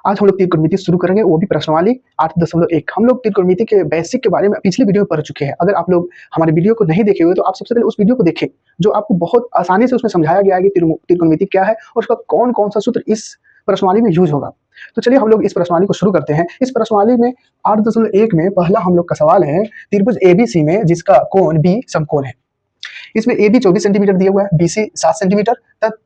आज हम लोग त्रिकोणमिति शुरू करेंगे, वो भी प्रश्नावली 8.1। हम लोग त्रिकोणमिति के बेसिक के बारे में पिछले वीडियो में पढ़ चुके हैं। अगर आप लोग हमारे वीडियो को नहीं देखे हुए तो आप सबसे पहले उस वीडियो को देखें, जो आपको बहुत आसानी से उसमें समझाया गया है कि त्रिकोणमिति क्या है और उसका कौन कौन सा सूत्र इस प्रश्नावली में यूज होगा। तो चलिए हम लोग इस प्रश्नावली को शुरू करते हैं। इस प्रश्नावली में 8.1 में पहला हम लोग का सवाल है, त्रिभुज एबीसी में जिसका कोण बी समकोण है। इसमें ए बी 24 सेंटीमीटर दिया हुआ है, बी सी 7 सेंटीमीटर तक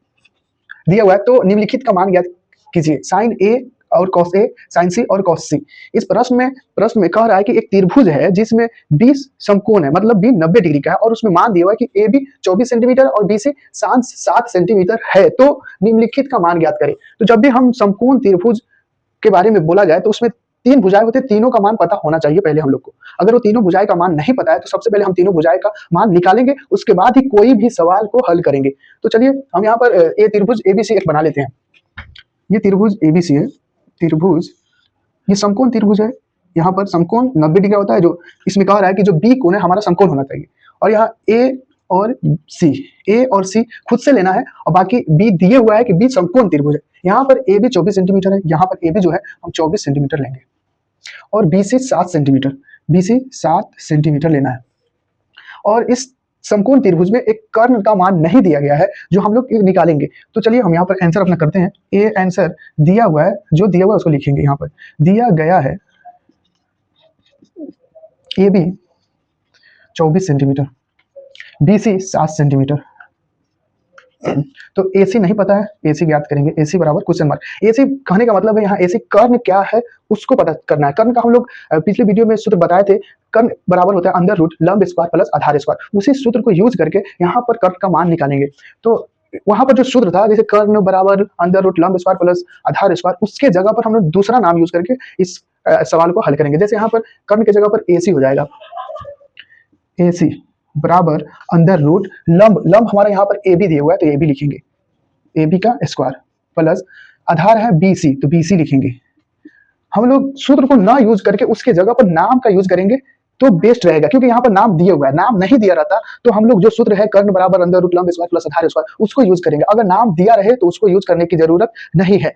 दिया हुआ है। तो निम्नलिखित का मान ज्ञात कीजिए, साइन ए और कॉस ए, साइन सी और कॉस सी। इस प्रश्न में कह रहा है कि एक त्रिभुज है जिसमें 20 समकोण है, मतलब बी 90 डिग्री का है, और उसमें मान दिया हुआ है कि ए बी 24 सेंटीमीटर और बी सी 7 सेंटीमीटर है। तो निम्नलिखित का मान ज्ञात करें। तो जब भी हम समकोण त्रिभुज के बारे में बोला जाए तो उसमें 3 भुजाएं होते हैं, तीनों का मान पता होना चाहिए पहले हम लोग को। अगर वो तीनों भुजाएं का मान नहीं पता है तो सबसे पहले हम तीनों भुजाएं का मान निकालेंगे, उसके बाद ही कोई भी सवाल को हल करेंगे। तो चलिए हम यहाँ पर ये त्रिभुज एबीसी एक बना लेते हैं। ये त्रिभुज एबीसी है, त्रिभुज ये समकोण त्रिभुज है। यहाँ पर समकोण 90 डिग्री का होता है, जो इसमें कह रहा है कि जो बी कोण है हमारा समकोण होना चाहिए। और यहाँ ए और सी खुद से लेना है, और बाकी बी दिए हुआ है कि बी समकोण त्रिभुज है। यहाँ पर ए बी 24 सेंटीमीटर है, यहाँ पर ए बी जो है हम 24 सेंटीमीटर लेंगे, और बी सी 7 सेंटीमीटर लेना है। और इस समकोण त्रिभुज में एक कर्ण का मान नहीं दिया गया है, जो हम लोग निकालेंगे। तो चलिए हम यहाँ पर आंसर अपना करते हैं। ए आंसर दिया हुआ है, जो दिया हुआ है उसको लिखेंगे। यहाँ पर दिया गया है A B 24 centimetre, B C 7 centimetre. तो AC नहीं पता है, AC ज्ञात करेंगे। AC बराबर क्वेश्चन मार्क। AC कहने का मतलब है यहाँ AC कर्ण क्या है उसको पता करना है। कर्ण का हम लोग पिछले वीडियो में सूत्र बताए थे, कर्ण बराबर होता है अंडर रूट लंब स्क्वायर प्लस आधार स्क्वायर। उसी सूत्र को यूज करके यहाँ पर कर्ण का मान निकालेंगे। तो वहां पर जो सूत्र था, जैसे कर्ण बराबर अंडर रूट लंब स्क्वायर प्लस आधार स्क्वायर, उसके जगह पर हम लोग दूसरा नाम यूज करके इस सवाल को हल करेंगे। जैसे यहाँ पर कर्ण की जगह पर AC हो जाएगा, AC बराबर अंडर रूट लंब हमारा यहाँ पर ए बी दिया हुआ है तो ए बी लिखेंगे, ए बी का स्क्वायर प्लस आधार है बी सी, तो बी सी लिखेंगे। हम लोग सूत्र को ना यूज करके उसके जगह पर नाम का यूज करेंगे तो बेस्ट रहेगा, क्योंकि यहाँ पर नाम दिया हुआ है। नाम नहीं दिया रहता तो हम लोग जो सूत्र है कर्ण बराबर अंडर रूट लंब स्क्वायर प्लस आधार स्क्वायर उसको यूज करेंगे। अगर नाम दिया रहे तो उसको यूज करने की जरूरत नहीं है।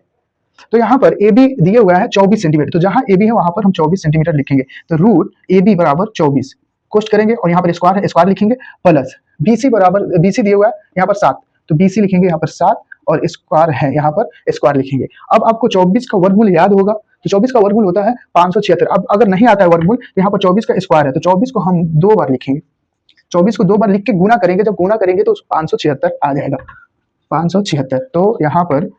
तो यहाँ पर ए बी दिया हुआ है 24 सेंटीमीटर, तो जहां ए बी है वहां पर हम 24 सेंटीमीटर लिखेंगे। तो रूट ए बी बराबर 24 कोष्ट करेंगे, और यहाँ पर स्क्वायर है, स्क्वायर लिखेंगे, प्लस बीसी बराबर बीसी दिया हुआ है यहाँ पर 7, तो बीसी लिखेंगे यहाँ पर 7, और स्क्वायर है यहाँ पर स्क्वायर लिखेंगे। अब आपको 24 का वर्गमूल याद होगा, तो 24 का वर्गमूल होता है 576। अब अगर नहीं आता है वर्गमूल तो यहाँ पर 24 का स्क्वायर है, तो 24 को हम 2 बार लिखेंगे। 24 को 2 बार लिख के गुना करेंगे, जब गुना करेंगे तो 576 आ जाएगा, 576। तो यहाँ पर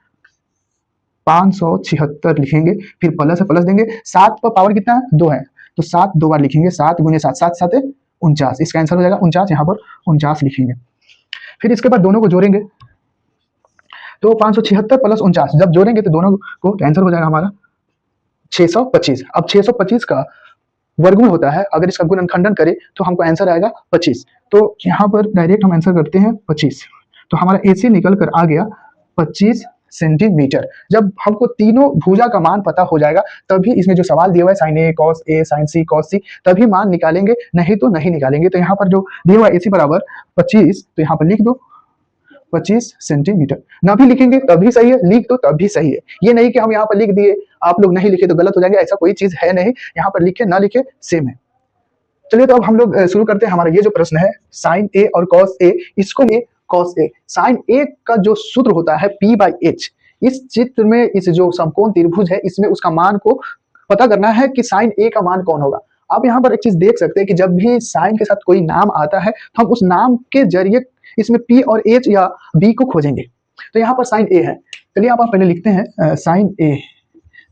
576 लिखेंगे, फिर प्लस है प्लस देंगे। 7 पर पावर कितना है 2 है, तो 7 2 बार लिखेंगे, 7 गुने 7, 7 7 49, इसका आंसर हो जाएगा 49। यहाँ पर 49 लिखेंगे। फिर इसके बाद दोनों को जोड़ेंगे, तो 576 प्लस 49 जब जोड़ेंगे तो दोनों को आंसर हो जाएगा हमारा 625। अब 625 का वर्गमूल होता है, अगर इसका गुणनखंडन करें तो हमको आंसर आएगा 25। तो यहाँ पर डायरेक्ट हम आंसर करते हैं 25, तो हमारा AC निकल कर आ गया 25 सेंटीमीटर। जब हमको तीनों भुजा का मान पता हो जाएगा तभी इसमें जो सवाल दिया हुआ है sign A cos A sign C cos सी, तभी मान निकालेंगे, नहीं तो नहीं निकालेंगे। तो यहाँ पर जो दिया हुआ है AC बराबर 25, तो यहाँ पर लिख दो 25 सेंटीमीटर। ना भी लिखेंगे तभी सही है, लिख दो तभी सही है। ये नहीं कि हम यहाँ पर लिख दिए आप लोग नहीं लिखे तो गलत हो जाएंगे, ऐसा कोई चीज है नहीं। यहाँ पर लिखे ना लिखे सेम है। चलिए तो अब हम लोग शुरू करते हैं। हमारा ये जो प्रश्न है साइन ए और कॉस ए, इसको में कॉस ए, साइन ए का जो सूत्र होता है P/H। इस चित्र में इस जो समकोण त्रिभुज है इसमें उसका मान को पता करना है कि साइन ए का मान कौन होगा। आप यहाँ पर एक चीज देख सकते हैं कि जब भी साइन के साथ कोई नाम आता है तो हम उस नाम के जरिए इसमें P और H या B को खोजेंगे। तो यहाँ पर साइन ए है, चलिए आप पहले लिखते हैं साइन ए।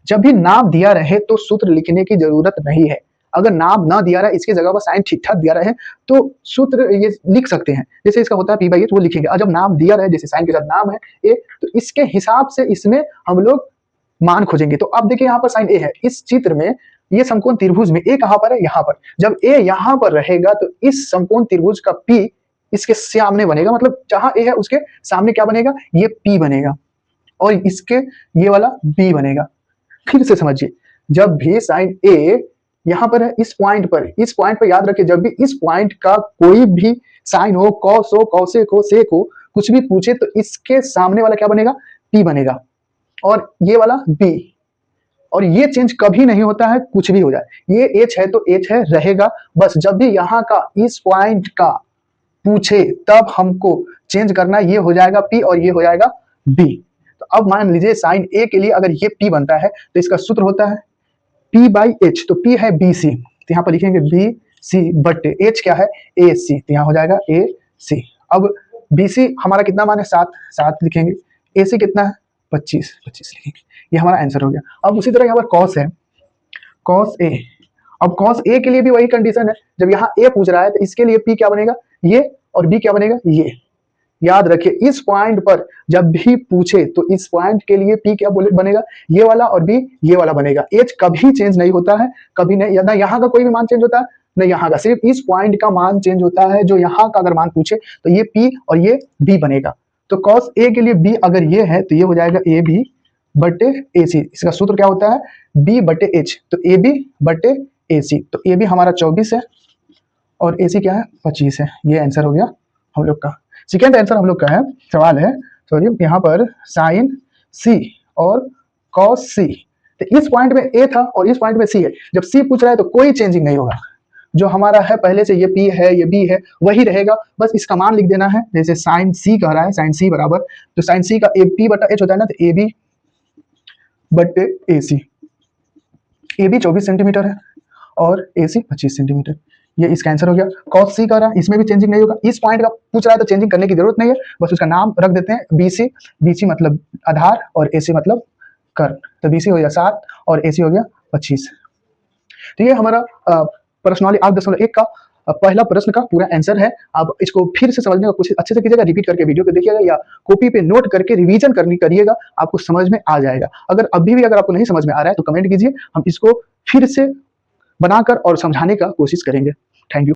जब भी नाम दिया रहे तो सूत्र लिखने की जरूरत नहीं है। अगर नाम ना दिया रहा है, इसकी जगह पर साइन ठीक ठाक दिया रहे तो सूत्र ये लिख सकते हैं। जैसे इसका होता है P/H, वो लिखेंगे। और जब नाम दिया रहे, जैसे साइन के साथ नाम है ए, तो इसके हिसाब से इसमें हम लोग मान खोजेंगे। तो अब देखिए यहाँ पर साइन ए है, इस चित्र में ये समकोण त्रिभुज में ए कहाँ पर है, यहाँ पर। जब ए यहाँ पर रहेगा तो इस समकोण त्रिभुज का P इसके सामने बनेगा, मतलब जहां ए है उसके सामने क्या बनेगा, ये P बनेगा, और इसके ये वाला B बनेगा। फिर से समझिए, जब भी साइन ए यहाँ पर है, इस पॉइंट पर याद रखिए, जब भी इस पॉइंट का कोई भी साइन हो, कॉस हो, कॉसेक हो, सेक हो, कुछ भी पूछे तो इसके सामने वाला क्या बनेगा, P बनेगा, और ये वाला B। और ये चेंज कभी नहीं होता है, कुछ भी हो जाए। ये एच है तो एच है रहेगा, बस जब भी यहाँ का इस पॉइंट का पूछे तब हमको चेंज करना, ये हो जाएगा पी और ये हो जाएगा बी। तो अब मान लीजिए साइन ए के लिए अगर ये पी बनता है तो इसका सूत्र होता है पी बाई एच। तो पी है बी सी, तो यहाँ पर लिखेंगे बी सी बटे एच क्या है ए सी, तो यहाँ हो जाएगा ए सी। अब बी सी हमारा कितना मान है 7, 7 लिखेंगे। ए सी कितना है 25, 25 लिखेंगे। ये हमारा आंसर हो गया। अब उसी तरह यहाँ पर कॉस है, कॉस ए। अब कॉस ए के लिए भी वही कंडीशन है, जब यहाँ ए पूछ रहा है तो इसके लिए पी क्या बनेगा ये, और बी क्या बनेगा ये। याद रखिए इस पॉइंट पर जब भी पूछे तो इस पॉइंट के लिए पी क्या बनेगा ये वाला, और बी ये वाला बनेगा। एच कभी चेंज नहीं होता है, कभी नहीं, ना यहाँ का कोई भी मान चेंज होता है ना यहाँ का, सिर्फ इस पॉइंट का मान चेंज होता है। जो यहाँ का अगर मान पूछे तो ये पी और ये बी बनेगा। तो कॉस ए के लिए बी अगर ये है तो ये हो जाएगा ए बी बटे ए सी। इसका सूत्र क्या होता है बी बटे एच, तो ए बी बटे ए सी। तो ए बी हमारा 24 है और ए सी क्या है 25 है। ये आंसर हो गया हम लोग का। सेकेंड आंसर हम लोग का है, सवाल है सॉरी यहाँ पर साइन सी और कॉस सी। तो इस पॉइंट में ए था और इस पॉइंट में सी है। जब सी पूछ रहा है तो कोई चेंजिंग नहीं होगा, जो हमारा है पहले से ये पी है ये बी है वही रहेगा, बस इसका मान लिख देना है। जैसे साइन सी कह रहा है, साइन सी बराबर, तो साइन सी का ए पी बटा एच होता है ना, तो ए बी बटे ए सी। ए बी 24 सेंटीमीटर है और ए सी 25 सेंटीमीटर। ये इसका आंसर हो गया। कॉस सी का रहा है, इसमें भी चेंजिंग नहीं होगा। इस पॉइंट का पूछ रहा है तो चेंजिंग करने की जरूरत नहीं है, बस उसका नाम रख देते हैं बीसी। बीसी मतलब आधार और एसी मतलब कर्ण, तो बीसी हो गया 7 और एसी हो गया 25। तो ये हमारा प्रश्नावली 8.1 का पहला प्रश्न का पूरा आंसर है। आप इसको फिर से समझने का कोशिश अच्छे से कीजिएगा, रिपीट करके वीडियो को देखिएगा या कॉपी पे नोट करके रिवीजन करिएगा, आपको समझ में आ जाएगा। अगर अभी भी अगर आपको नहीं समझ में आ रहा है तो कमेंट कीजिए, हम इसको फिर से बनाकर और समझाने का कोशिश करेंगे। Thank you.